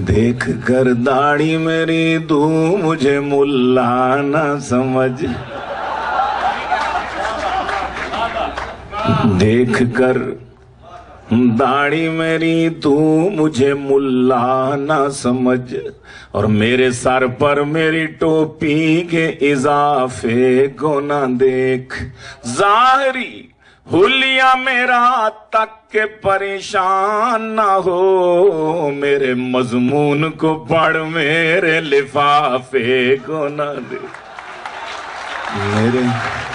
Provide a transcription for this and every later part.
देख कर दाढ़ी मेरी तू मुझे मुल्ला न समझ, देख कर दाढ़ी मेरी तू मुझे मुल्ला न समझ, और मेरे सर पर मेरी टोपी के इजाफे को न देख। जाहरी हुलिया मेरा तक के परेशान ना हो, मेरे मजमून को पढ़ मेरे लिफाफे को न दे। मेरे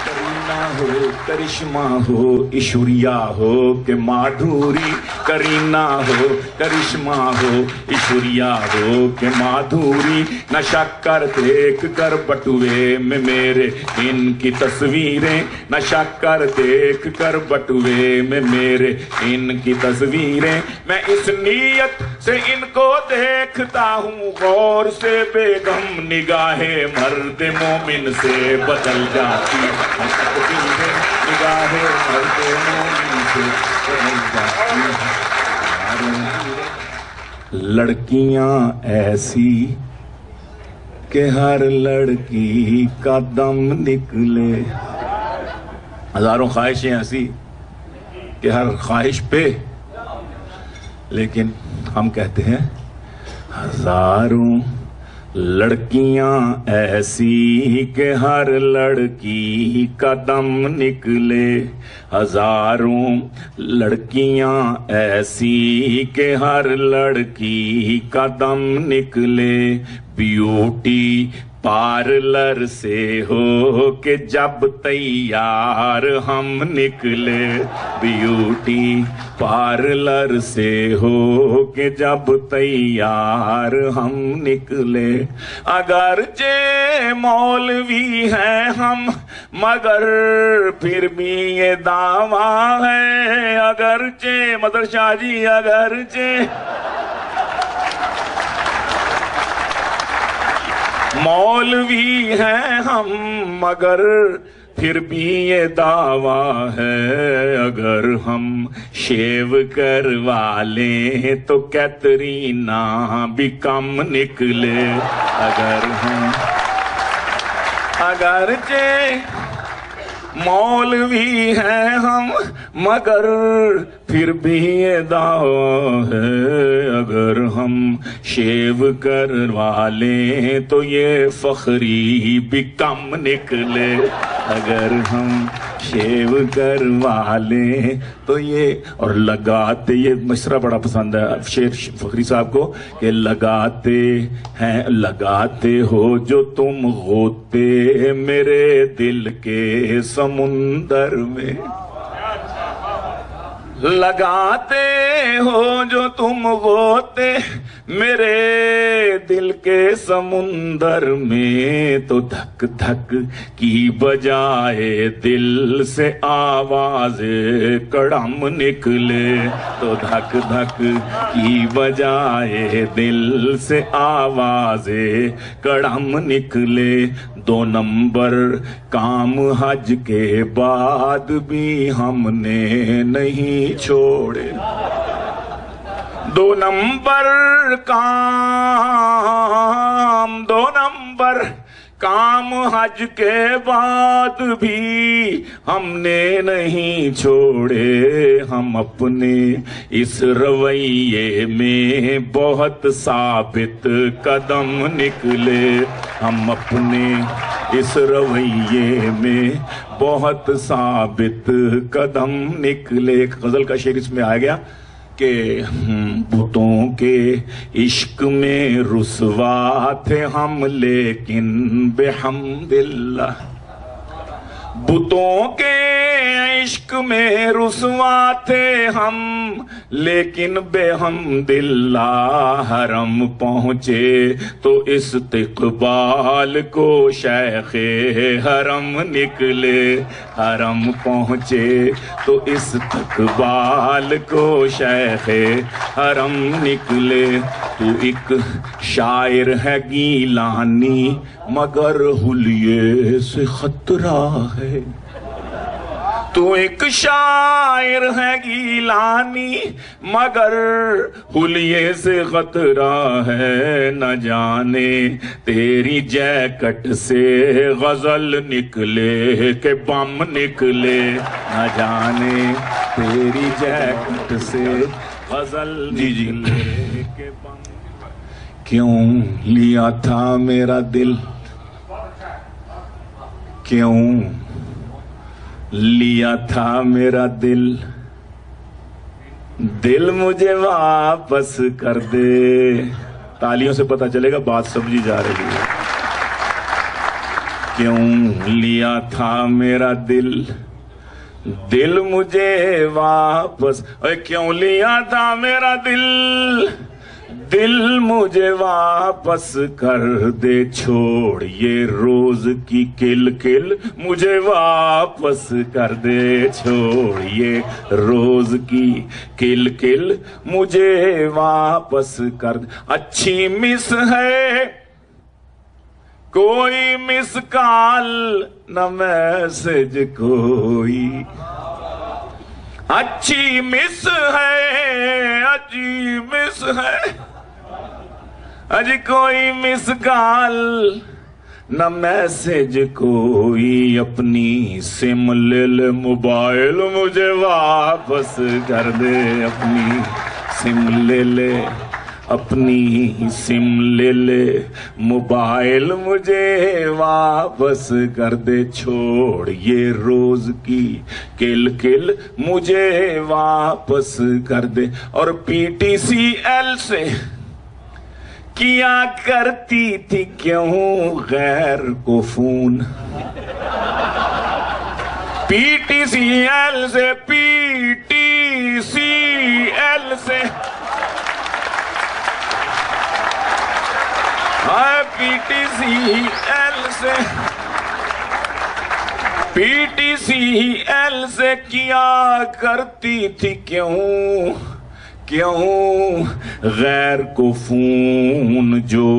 करीना हो करिश्मा हो ईश्वरिया हो के माधुरी, करीना हो करिश्मा हो ईश्वरिया हो के माधुरी, नशा कर देख कर बटुए में मेरे इनकी तस्वीरें, नशा कर देख कर बटुए में मेरे इनकी तस्वीरें। मैं इस नीयत से इनको देखता हूँ गौर से, बेगम निगाहे मर्द मोमिन से बदल जाती, निगाहे मर्द मोमिन से बदल जाती। लड़कियां ऐसी कि हर लड़की का दम निकले, हजारों ख्वाहिशें ऐसी कि हर ख्वाहिश पे, लेकिन हम कहते हैं हजारों लड़कियां ऐसी कि हर लड़की का दम निकले, हजारों लड़कियां ऐसी कि हर लड़की का दम निकले। ब्यूटी पार्लर से हो के जब तैयार हम निकले, ब्यूटी पार्लर से हो के जब तैयार हम निकले। अगरचे मौलवी हैं हम मगर फिर भी ये दावा है, अगरचे मदर शाह जी अगरचे मौलवी हैं हम मगर फिर भी ये दावा है, अगर हम शेव करवा लें तो कैटरीना भी कम निकले। अगर हम अगरचे मौलवी हैं हम मगर फिर भी ये दावा है, अगर हम शेव करवा लें तो ये फखरी भी कम निकले। अगर हम शेव करवा लें तो ये, और लगाते, ये मिसरा बड़ा पसंद है शेर फखरी साहब को, कि लगाते हैं लगाते हो जो तुम गोते मेरे दिल के समुंदर में, लगाते हो जो तुम गोते मेरे दिल के समुंदर में, तो धक धक की बजाए दिल से आवाज कड़म निकले, तो धक धक की बजाए दिल से आवाज कड़म निकले। 2 नंबर काम हज के बाद भी हमने नहीं छोड़े, 2 नंबर काम 2 नंबर काम हज के बाद भी हमने नहीं छोड़े। हम अपने इस रवैये में बहुत साबित कदम निकले, हम अपने इस रवैये में बहुत साबित कदम निकले। एक गजल का शेर इसमें आ गया कि बुतों के इश्क में रुसवा थे हम लेकिन बेहम्दिल्लाह, बुतों के इश्क में रुसवा थे हम लेकिन बेहम्दिल्लाह, हरम पहुंचे तो इस्तिक़बाल को शेखे हरम निकले, हरम पहुंचे तो इस्तिक़बाल को शेखे हरम निकले। तू एक शायर है गीलानी मगर हुलिये से खतरा है, तू एक शायर है गीलानी, मगर हुलिये से खतरा है, न जाने तेरी जैकेट से गजल निकले के बम निकले, न जाने तेरी जैकेट से गजल निकले के बम। क्यों लिया था मेरा दिल, क्यों लिया था मेरा दिल, दिल मुझे वापस कर दे। तालियों से पता चलेगा बात समझी जा रही है। क्यों लिया था मेरा दिल, दिल मुझे वापस, अरे क्यों लिया था मेरा दिल, दिल मुझे वापस कर दे। छोड़ ये रोज की किल किल, मुझे वापस कर दे। छोड़ ये रोज की किल किल, मुझे वापस कर दे। अच्छी मिस है कोई मिस कॉल, न मैसेज कोई। अच्छी मिस है, अच्छी मिस है, अजी कोई मिस कॉल, न मैसेज कोई। अपनी सिम ले ले मोबाइल, मुझे वापस कर दे। अपनी सिम ले ले, अपनी सिम ले ले मोबाइल, मुझे वापस कर दे। छोड़ ये रोज की किल किल, मुझे वापस कर दे। और PTCL से किया करती थी क्यों गैर को फोन, PTCL से, PTCL से, PTCL से, PTCL से किया करती थी क्यों, क्यों गैर को फोन। जो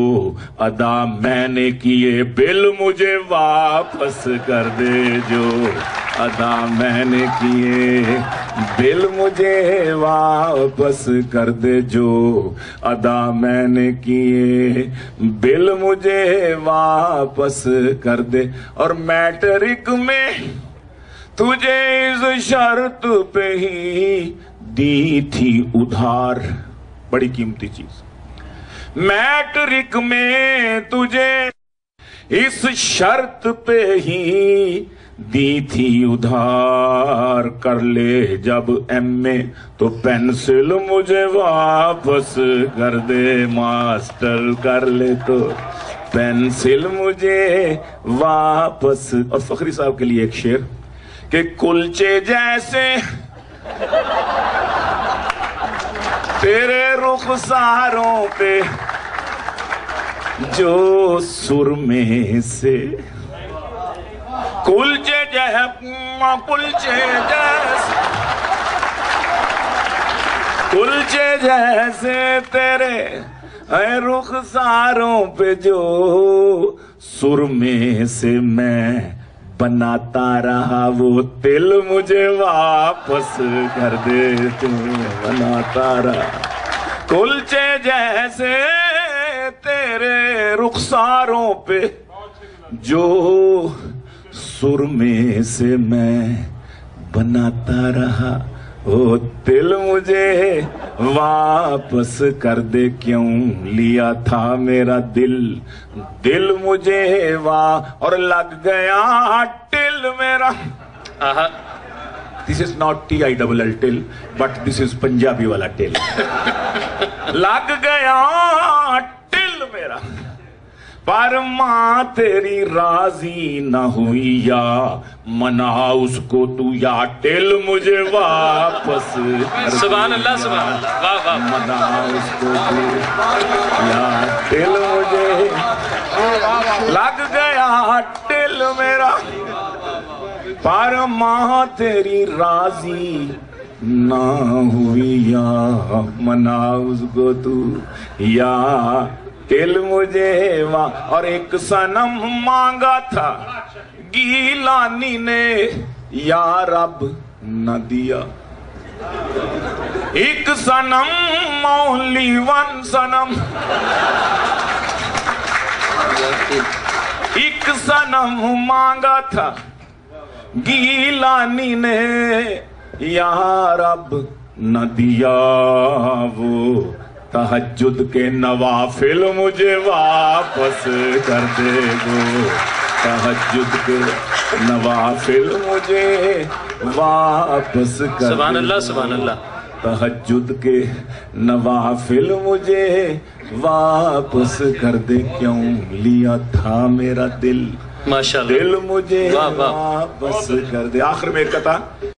अदा मैंने किए बिल, मुझे वापस कर दे। जो अदा मैंने किए बिल, मुझे वापस कर दे। जो अदा मैंने किए बिल, मुझे वापस कर दे। और मैट्रिक में तुझे इस शर्त पे ही दी थी उधार, बड़ी कीमती चीज। मैट्रिक में तुझे इस शर्त पे ही दी थी उधार। कर ले जब MA तो पेंसिल, मुझे वापस कर दे। मास्टर कर ले तो पेंसिल, मुझे वापस। और फखरी साहब के लिए एक शेर कि कुलचे जैसे तेरे रुखसारों पे, जो सुरमे से कुलचे जैसे तेरे रुखसारों पे, जो सुरमे से मैं बनाता रहा वो तिल, मुझे वापस कर दे। तू बनाता रहा कुलचे जैसे तेरे रुखसारों पे, जो सुरमे से मैं बनाता रहा वो तिल, मुझे वापस कर दे। क्यों लिया था मेरा दिल, दिल मुझे और लग गया टिल मेरा। This is not TILL till, but this is Punjabi वाला टिल। लग गया टिल मेरा, पर माँ तेरी राजी न हुई, या मना उसको तू, या टिल मुझे वापस। सुभान अल्लाह, सुभान अल्लाह, वाह वाह। मना उसको तू, या टिल मुझे लग गया टिल मेरा, पर माँ तेरी राजी ना हुई, या मना उसको तू, या टिल मुझे और एक सनम मांगा था गीलानी ने, या रब न दिया। एक सनम ओनली वन सनम, एक सनम मांगा था गीलानी ने, या रब न दिया। वो तहज्जुद के नवाफिल मुझे वापस कर दे गो, तहज्जुद के नवाफिल मुझे वापस कर। सुभान अल्लाह सुभान अल्लाह। तहज्जुद के नवाफिल मुझे वापस कर दे, क्यों लिया था मेरा दिल, माशाअल्लाह, दिल मुझे वाह वाह। वापस कर दे। आखिर में एक कथा